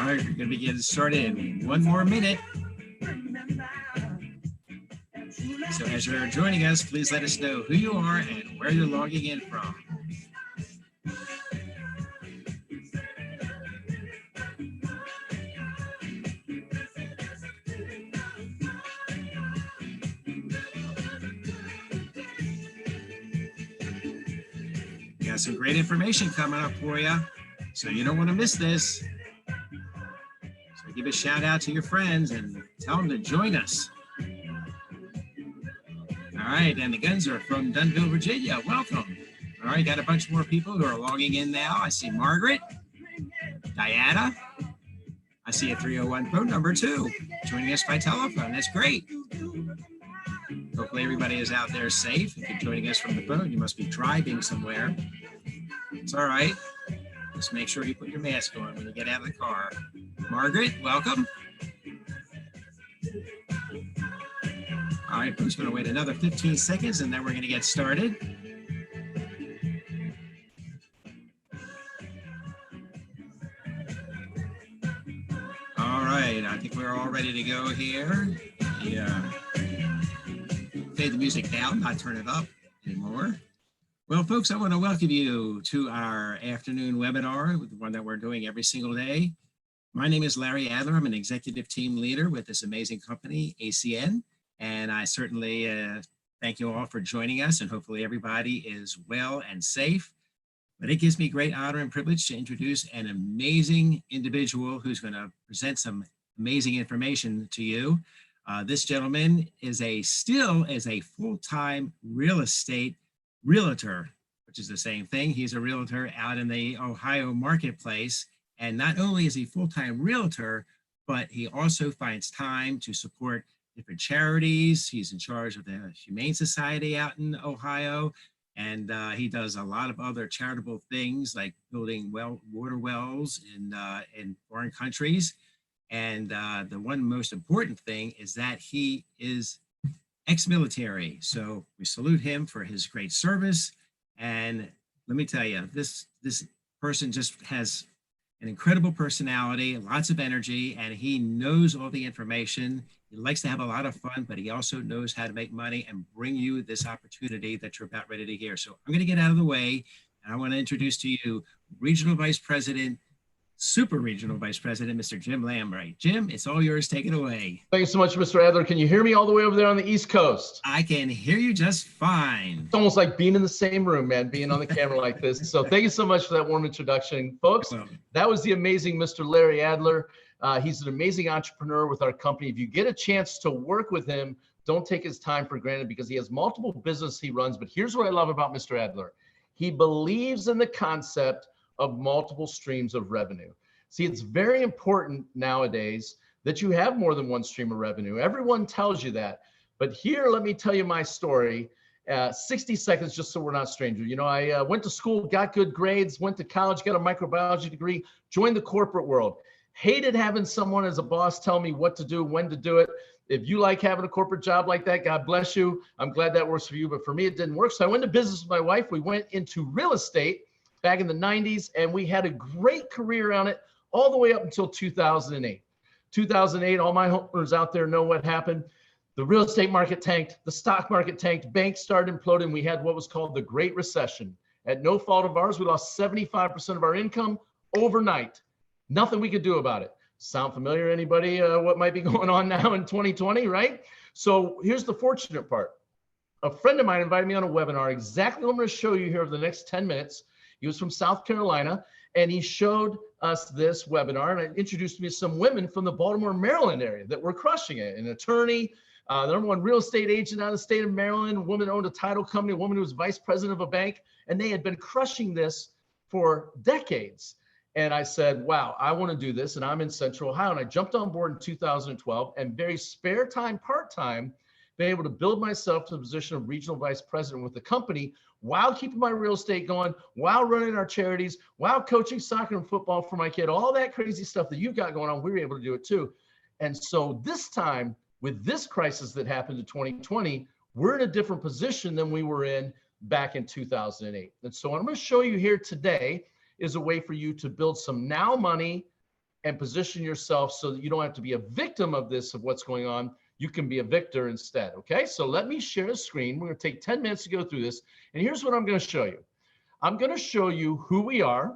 All right, we're going to be getting started in one more minute. So as you're joining us, please let us know who you are and where you're logging in from. We got some great information coming up for you, so you don't want to miss this. So give a shout out to your friends and tell them to join us. All right, and the guns are from Dunville, Virginia. Welcome. All right, got a bunch more people who are logging in now. I see Margaret, Diana. I see a 301 phone number too, joining us by telephone. That's great. Hopefully everybody is out there safe. If you're joining us from the phone, you must be driving somewhere. It's all right. Just make sure you put your mask on when you get out of the car. Margaret, welcome. All right, folks, going to wait another 15 seconds and then we're going to get started. All right, I think we're all ready to go here. Yeah. Fade the music down, not turn it up anymore. Well, folks, I want to welcome you to our afternoon webinar, the one that we're doing every single day. My name is Larry Adler. I'm an executive team leader with this amazing company, ACN. And I certainly thank you all for joining us, and hopefully everybody is well and safe. But it gives me great honor and privilege to introduce an amazing individual who's going to present some amazing information to you. This gentleman is still a full-time real estate realtor, which is the same thing. He's a realtor out in the Ohio marketplace. And not only is he full-time realtor, but he also finds time to support different charities. He's in charge of the Humane Society out in Ohio. And he does a lot of other charitable things like building water wells in foreign countries. And the one most important thing is that he is ex-military. So we salute him for his great service. And let me tell you, this person just has an incredible personality, lots of energy, and he knows all the information. He likes to have a lot of fun, but he also knows how to make money and bring you this opportunity that you're about ready to hear. So I'm going to get out of the way, and I want to introduce to you Regional Vice President, Super Regional Vice President, Mr. Jim Lambright. Jim, it's all yours. Take it away. Thank you so much, Mr. Adler. Can you hear me all the way over there on the East Coast? I can hear you just fine. It's almost like being in the same room, man, being on the camera like this. So thank you so much for that warm introduction. Folks, that was the amazing Mr. Larry Adler. He's an amazing entrepreneur with our company. If you get a chance to work with him, don't take his time for granted because he has multiple businesses he runs. But here's what I love about Mr. Adler. He believes in the concept of multiple streams of revenue. See, it's very important nowadays that you have more than one stream of revenue. Everyone tells you that. But here, let me tell you my story. 60 seconds, just so we're not strangers. You know, I went to school, got good grades, went to college, got a microbiology degree, joined the corporate world. Hated having someone as a boss tell me what to do, when to do it. If you like having a corporate job like that, God bless you. I'm glad that works for you. But for me, it didn't work. So I went to business with my wife. We went into real estate back in the 90s, and we had a great career on it all the way up until 2008. 2008, all my homeowners out there know what happened. The real estate market tanked, the stock market tanked, banks started imploding. We had what was called the Great Recession. At no fault of ours, we lost 75% of our income overnight. Nothing we could do about it. Sound familiar, anybody, what might be going on now in 2020, right? So here's the fortunate part. A friend of mine invited me on a webinar, exactly what I'm going to show you here over the next 10 minutes. He was from South Carolina, and he showed us this webinar, and it introduced me to some women from the Baltimore, Maryland area that were crushing it. An attorney, the number one real estate agent out of the state of Maryland, a woman owned a title company, a woman who was vice president of a bank, and they had been crushing this for decades. And I said, wow, I want to do this. And I'm in Central Ohio. And I jumped on board in 2012 and very spare time, part-time, been able to build myself to the position of regional vice president with the company while keeping my real estate going, while running our charities, while coaching soccer and football for my kid, all that crazy stuff that you've got going on, we were able to do it too. And so this time with this crisis that happened in 2020, we're in a different position than we were in back in 2008. And so what I'm going to show you here today is a way for you to build some now money and position yourself so that you don't have to be a victim of this, of what's going on. You can be a victor instead. Okay, so let me share a screen. We're going to take 10 minutes to go through this. And here's what I'm going to show you. I'm going to show you who we are.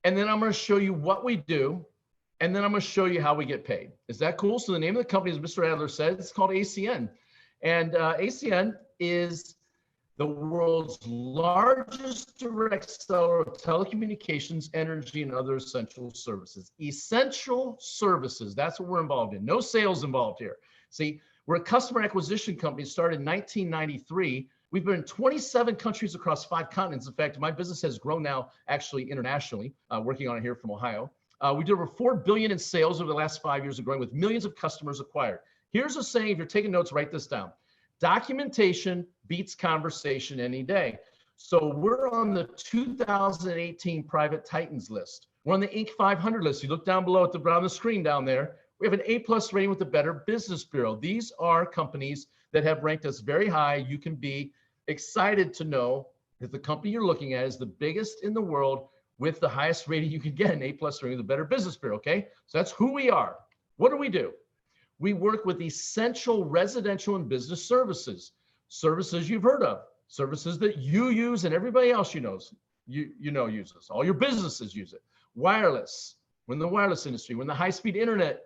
And then I'm going to show you what we do. And then I'm going to show you how we get paid. Is that cool? So the name of the company, as Mr. Adler said, it's called ACN. And ACN is the world's largest direct seller of telecommunications, energy, and other essential services. Essential services, that's what we're involved in. No sales involved here. See, we're a customer acquisition company, started in 1993. We've been in 27 countries across 5 continents. In fact, my business has grown now actually internationally, working on it here from Ohio. We did over $4 billion in sales over the last 5 years of growing with millions of customers acquired. Here's a saying, if you're taking notes, write this down. Documentation beats conversation any day. So we're on the 2018 Private Titans list. We're on the Inc. 500 list. You look down below at on the screen down there. We have an A+ rating with the Better Business Bureau. These are companies that have ranked us very high. You can be excited to know that the company you're looking at is the biggest in the world with the highest rating you can get, an A+ rating with the Better Business Bureau, okay? So that's who we are. What do? We work with essential residential and business services, services you've heard of, services that you use and everybody else uses. All your businesses use it. Wireless, we're in the wireless industry. We're in the high-speed internet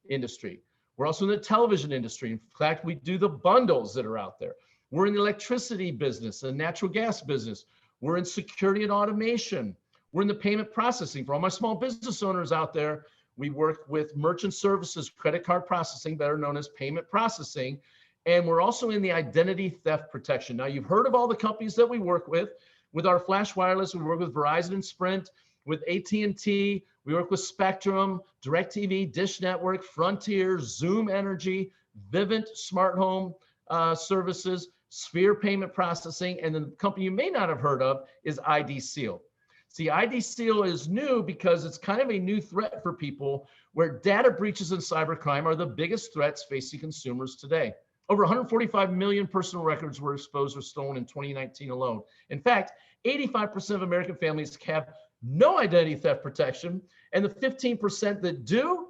industry. We're also in the television industry. In fact, we do the bundles that are out there. We're in the electricity business and natural gas business. We're in security and automation. We're in the payment processing. For all my small business owners out there, we work with merchant services, credit card processing, better known as payment processing. And we're also in the identity theft protection. Now, you've heard of all the companies that we work with. With our Flash Wireless, we work with Verizon and Sprint. With AT&T, we work with Spectrum, DirecTV, Dish Network, Frontier, Zoom Energy, Vivint Smart Home Services, Sphere Payment Processing, and the company you may not have heard of is ID Seal. See, ID Seal is new because it's kind of a new threat for people where data breaches and cybercrime are the biggest threats facing consumers today. Over 145 million personal records were exposed or stolen in 2019 alone. In fact, 85% of American families have no identity theft protection, and the 15% that do,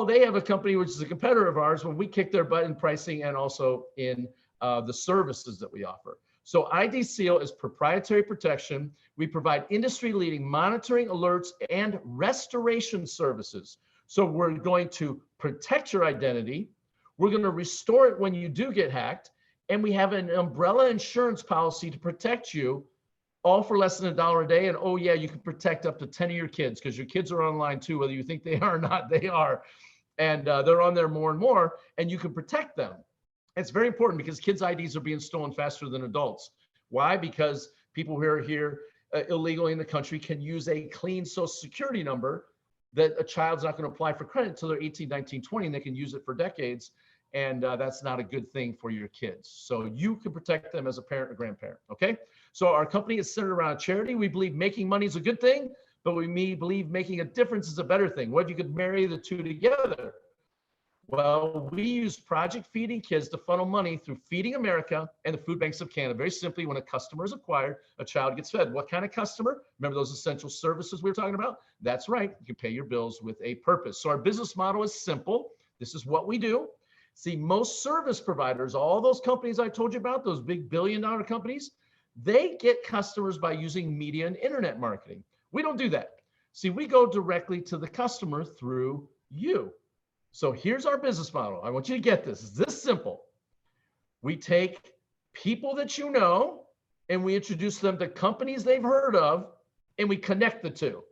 they have a company which is a competitor of ours when we kick their butt in pricing and also in the services that we offer. So ID Seal is proprietary protection. We provide industry-leading monitoring, alerts, and restoration services. So we're going to protect your identity. We're going to restore it when you do get hacked. And we have an umbrella insurance policy to protect you, all for less than $1 a day. And oh yeah, you can protect up to 10 of your kids because your kids are online too, whether you think they are or not, they are. And they're on there more and more, and you can protect them. It's very important because kids' IDs are being stolen faster than adults. Why? Because people who are here illegally in the country can use a clean social security number that a child's not going to apply for credit until they're 18, 19, 20, and they can use it for decades. And that's not a good thing for your kids. So you can protect them as a parent or grandparent, okay? So our company is centered around charity. We believe making money is a good thing, but we believe making a difference is a better thing. What if you could marry the two together? Well, we use Project Feeding Kids to funnel money through Feeding America and the Food Banks of Canada. Very simply, when a customer is acquired, a child gets fed. What kind of customer? Remember those essential services we were talking about? That's right. You can pay your bills with a purpose. So our business model is simple. This is what we do. See, most service providers, all those companies I told you about, those big billion-dollar companies, they get customers by using media and internet marketing. We don't do that. See, we go directly to the customer through you. So here's our business model. I want you to get this. It's this simple. We take people that you know and we introduce them to companies they've heard of and we connect the two.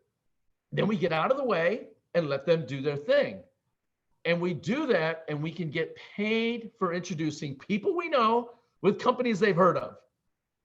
Then we get out of the way and let them do their thing. And we do that and we can get paid for introducing people we know with companies they've heard of.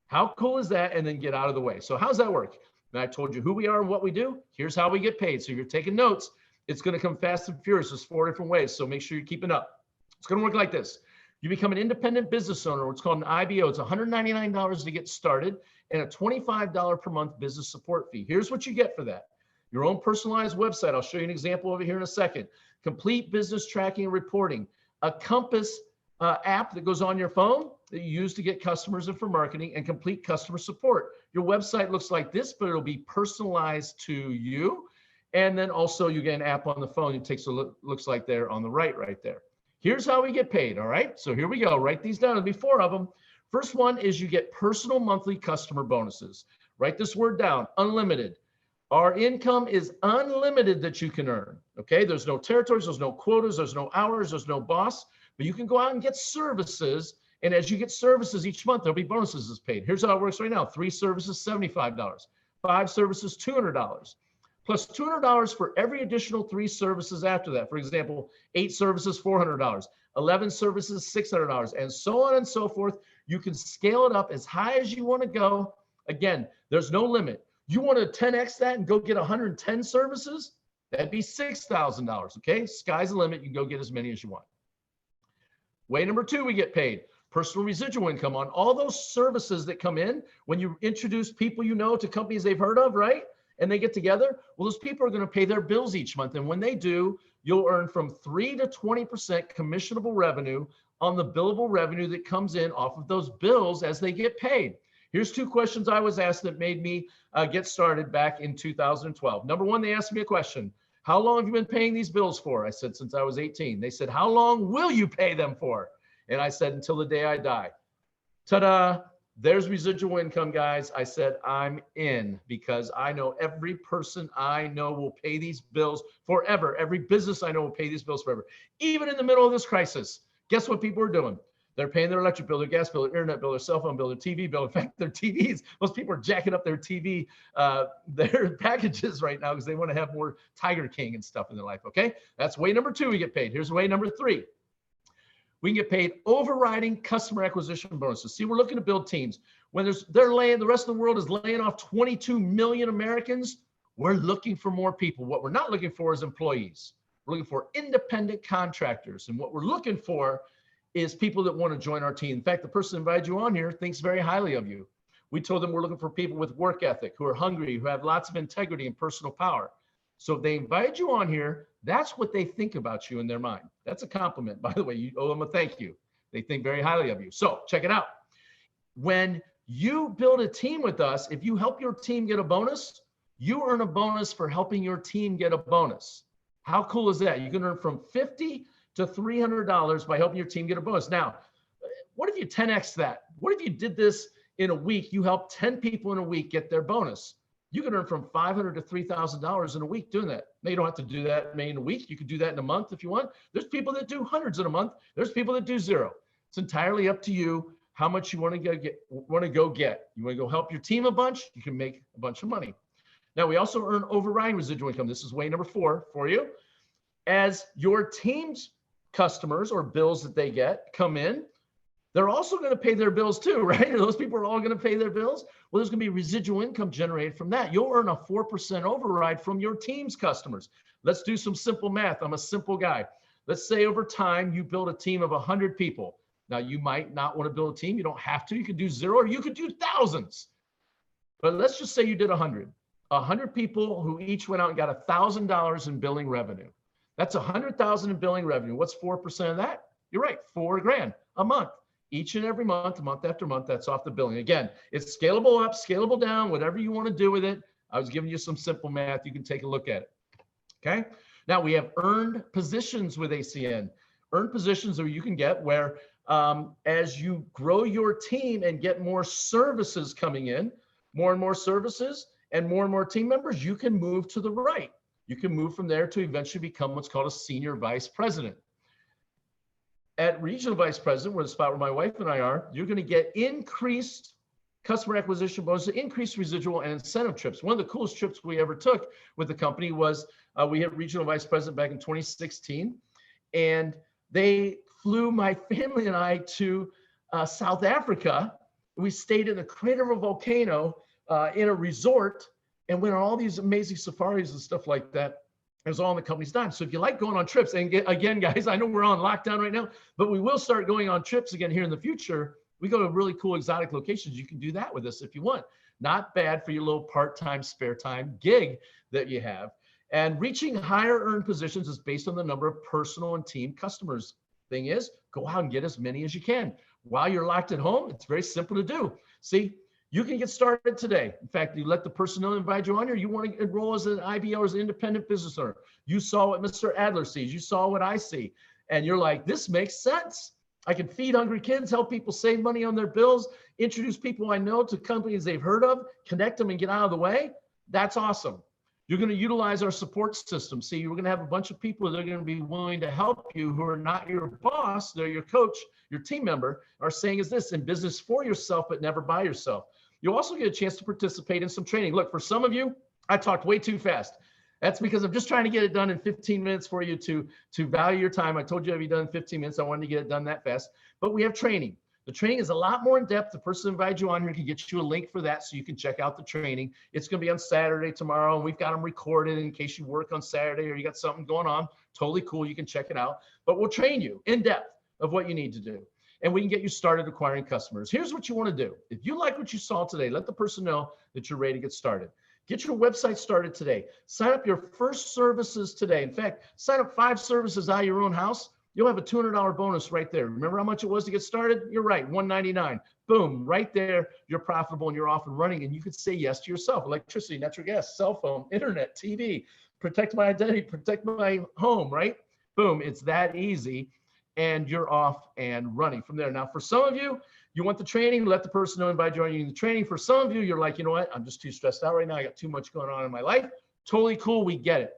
How cool is that? And then get out of the way. So how's that work? And I told you who we are and what we do. Here's how we get paid. So if you're taking notes, it's going to come fast and furious. There's 4 different ways. So make sure you're keeping up. It's going to work like this. You become an independent business owner. What's called an IBO. It's $199 to get started and a $25 per month business support fee. Here's what you get for that. Your own personalized website. I'll show you an example over here in a second. Complete business tracking and reporting. A Compass app that goes on your phone that you use to get customers and for marketing, and complete customer support. Your website looks like this, but it'll be personalized to you. And then also you get an app on the phone. It takes a look, looks like there on the right there. Here's how we get paid. All right. So here we go. Write these down. There'll be 4 of them. First one is you get personal monthly customer bonuses. Write this word down, unlimited. Our income is unlimited that you can earn. Okay. There's no territories. There's no quotas. There's no hours. There's no boss, but you can go out and get services. And as you get services each month, there'll be bonuses that's paid. Here's how it works right now. 3 services, $75. 5 services, $200. Plus $200 for every additional 3 services after that. For example, 8 services, $400, 11 services, $600, and so on and so forth. You can scale it up as high as you want to go. Again, there's no limit. You want to 10x that and go get 110 services? That'd be $6,000, okay? Sky's the limit. You can go get as many as you want. Way number 2, we get paid personal residual income on all those services that come in when you introduce people you know to companies they've heard of, right? And they get together. Well, those people are going to pay their bills each month. And when they do, you'll earn from 3 to 20% commissionable revenue on the billable revenue that comes in off of those bills as they get paid. Here's 2 questions I was asked that made me get started back in 2012. Number 1, they asked me a question. How long have you been paying these bills for? I said, since I was 18. They said, how long will you pay them for? And I said, until the day I die. Ta-da. There's residual income, guys. I said, I'm in, because I know every person I know will pay these bills forever. Every business I know will pay these bills forever. Even in the middle of this crisis, guess what people are doing? They're paying their electric bill, their gas bill, their internet bill, their cell phone bill, their TV bill. In fact, their TVs, most people are jacking up their TV, their packages right now because they want to have more Tiger King and stuff in their life, okay? That's way number 2 we get paid. Here's way number 3. We can get paid overriding customer acquisition bonuses. See, we're looking to build teams. When the rest of the world is laying off 22 million Americans, we're looking for more people. What we're not looking for is employees. We're looking for independent contractors. And what we're looking for is people that want to join our team. In fact, the person who invited you on here thinks very highly of you. We told them we're looking for people with work ethic, who are hungry, who have lots of integrity and personal power. So if they invite you on here, that's what they think about you in their mind. That's a compliment, by the way. You owe them a thank you. They think very highly of you. So check it out. When you build a team with us, if you help your team get a bonus, you earn a bonus for helping your team get a bonus. How cool is that? You can earn from $50 to $300 by helping your team get a bonus. Now, what if you 10x that? What if you did this in a week? You help 10 people in a week get their bonus. You can earn from $500 to $3,000 in a week doing that. Now, you don't have to do that in a week. You could do that in a month if you want. There's people that do hundreds in a month. There's people that do 0. It's entirely up to you how much you want to go get. You want to go help your team a bunch, you can make a bunch of money. Now, we also earn overriding residual income. This is way number 4 for you. As your team's customers or bills that they get come in, they're also going to pay their bills too, right? Those people are all going to pay their bills. Well, there's going to be residual income generated from that. You'll earn a 4% override from your team's customers. Let's do some simple math. I'm a simple guy. Let's say over time, you build a team of 100 people. Now, you might not want to build a team. You don't have to. You could do 0 or you could do thousands. But let's just say you did 100. 100 people who each went out and got $1,000 in billing revenue. That's $100,000 in billing revenue. What's 4% of that? You're right, $4 grand a month. Each and every month, month after month, that's off the billing. Again, it's scalable up, scalable down, whatever you want to do with it. I was giving you some simple math. You can take a look at it. Okay. Now we have earned positions with ACN. Earned positions are you can get where as you grow your team and get more services coming in, more and more services and more team members, you can move to the right. You can move from there to eventually become what's called a senior vice president. At regional vice president, where the spot where my wife and I are, you're going to get increased customer acquisition bonus, increased residual and incentive trips. One of the coolest trips we ever took with the company was we hit regional vice president back in 2016, and they flew my family and I to South Africa. We stayed in the crater of a volcano in a resort and went on all these amazing safaris and stuff like that. It was all on the company's dime. So if you like going on trips, and again, guys, I know we're on lockdown right now, but we will start going on trips again here in the future. We go to really cool exotic locations. You can do that with us if you want. Not bad for your little part-time, spare time gig that you have. And reaching higher earned positions is based on the number of personal and team customers. Thing is, go out and get as many as you can. While you're locked at home, it's very simple to do. See, You can get started today. In fact, you let the person know invite you on here. You want to enroll as an IBO or as an independent business owner. You saw what Mr. Adler sees. You saw what I see. And you're like, this makes sense. I can feed hungry kids, help people save money on their bills, introduce people I know to companies they've heard of, connect them and get out of the way. That's awesome. You're going to utilize our support system. See, you're going to have a bunch of people that are going to be willing to help you who are not your boss. They're your coach, your team member, are saying is this: in business for yourself, but never by yourself. You'll also get a chance to participate in some training. Look, for some of you, I talked way too fast. That's because I'm just trying to get it done in 15 minutes for you to value your time. I told you I'd be done in 15 minutes. I wanted to get it done that fast. But we have training. The training is a lot more in depth. The person who invited you on here can get you a link for that so you can check out the training. It's going to be on Saturday tomorrow, and we've got them recorded in case you work on Saturday or you got something going on. Totally cool. You can check it out. But we'll train you in depth of what you need to do. And we can get you started acquiring customers. Here's what you want to do. If you like what you saw today, let the person know that you're ready to get started. Get your website started today. Sign up your first services today. In fact, sign up 5 services out of your own house. You'll have a $200 bonus right there. Remember how much it was to get started? You're right, $199. Boom, right there. You're profitable and you're off and running, and you could say yes to yourself. Electricity, natural gas, cell phone, internet, TV, protect my identity, protect my home, right? Boom, it's that easy. And you're off and running from there. Now, for some of you, you want the training, let the person know invite you in the training. For some of you, you're like, you know what? I'm just too stressed out right now. I got too much going on in my life. Totally cool. We get it.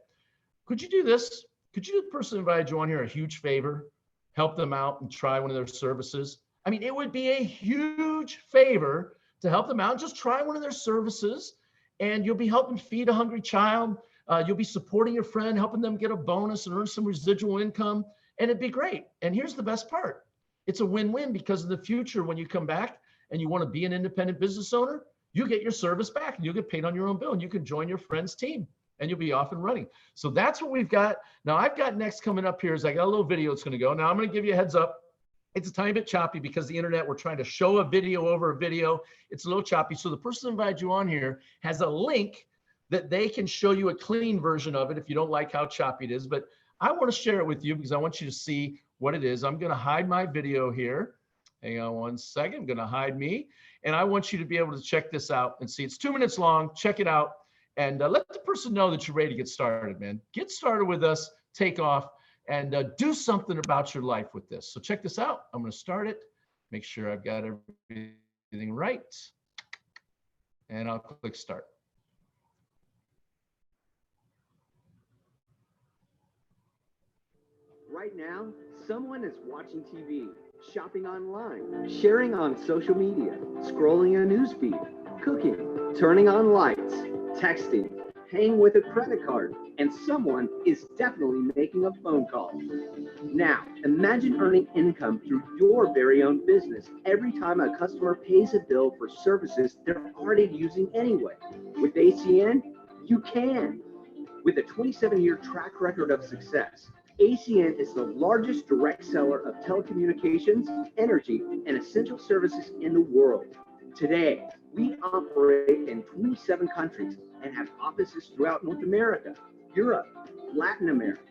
Could you do this? Could you do the person who invited you on here a huge favor? Help them out and try one of their services. I mean, it would be a huge favor to help them out. Just try one of their services and you'll be helping feed a hungry child. You'll be supporting your friend, helping them get a bonus and earn some residual income. And it'd be great. And here's the best part. It's a win-win, because in the future, when you come back and you want to be an independent business owner, you get your service back and you'll get paid on your own bill and you can join your friend's team and you'll be off and running. So that's what we've got. Now I've got next coming up here is I got a little video that's going to go. Now I'm going to give you a heads up. It's a tiny bit choppy because the internet, we're trying to show a video over a video. It's a little choppy. So the person who invited you on here has a link that they can show you a clean version of it if you don't like how choppy it is. But I want to share it with you because I want you to see what it is. I'm going to hide my video here. Hang on one second. I'm going to hide me. And I want you to be able to check this out and see. It's 2 minutes long. Check it out. And let the person know that you're ready to get started, man. Get started with us. Take off and do something about your life with this. So check this out. I'm going to start it. Make sure I've got everything right. And I'll click start. Right now, someone is watching TV, shopping online, sharing on social media, scrolling a newsfeed, cooking, turning on lights, texting, paying with a credit card, and someone is definitely making a phone call. Now, imagine earning income through your very own business every time a customer pays a bill for services they're already using anyway. With ACN, you can. With a 27-year track record of success, ACN is the largest direct seller of telecommunications, energy, and essential services in the world. Today, we operate in 27 countries and have offices throughout North America, Europe, Latin America,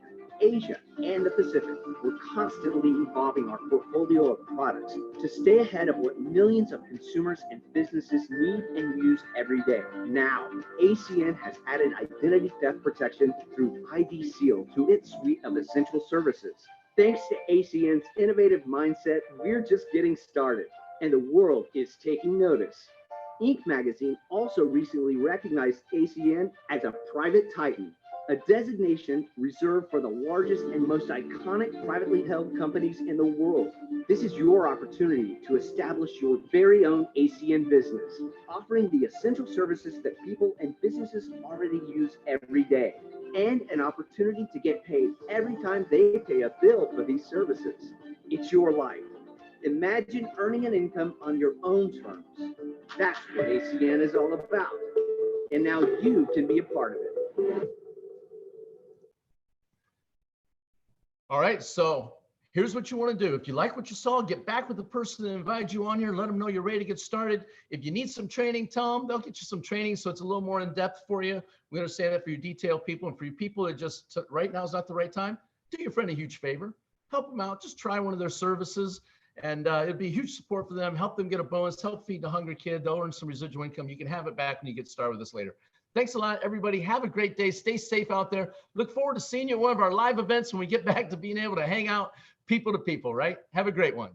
Asia, and the Pacific. We're constantly evolving our portfolio of products to stay ahead of what millions of consumers and businesses need and use every day. Now, ACN has added identity theft protection through ID Seal to its suite of essential services. Thanks to ACN's innovative mindset, we're just getting started, and the world is taking notice. Inc. magazine also recently recognized ACN as a private titan, a designation reserved for the largest and most iconic privately held companies in the world. This is your opportunity to establish your very own ACN business, offering the essential services that people and businesses already use every day, and an opportunity to get paid every time they pay a bill for these services. It's your life. Imagine earning an income on your own terms. That's what ACN is all about. And now you can be a part of it. All right, so here's what you want to do. If you like what you saw, get back with the person that invited you on here. Let them know you're ready to get started. If you need some training, tell them. They'll get you some training so it's a little more in depth for you. We understand that for your detail people, and for your people that just right now is not the right time. Do your friend a huge favor. Help them out. Just try one of their services And it'd be a huge support for them. Help them get a bonus, help feed the hungry kid. They'll earn some residual income. You can have it back when you get started with us later. Thanks a lot, everybody. Have a great day. Stay safe out there. Look forward to seeing you at one of our live events when we get back to being able to hang out people to people, right? Have a great one.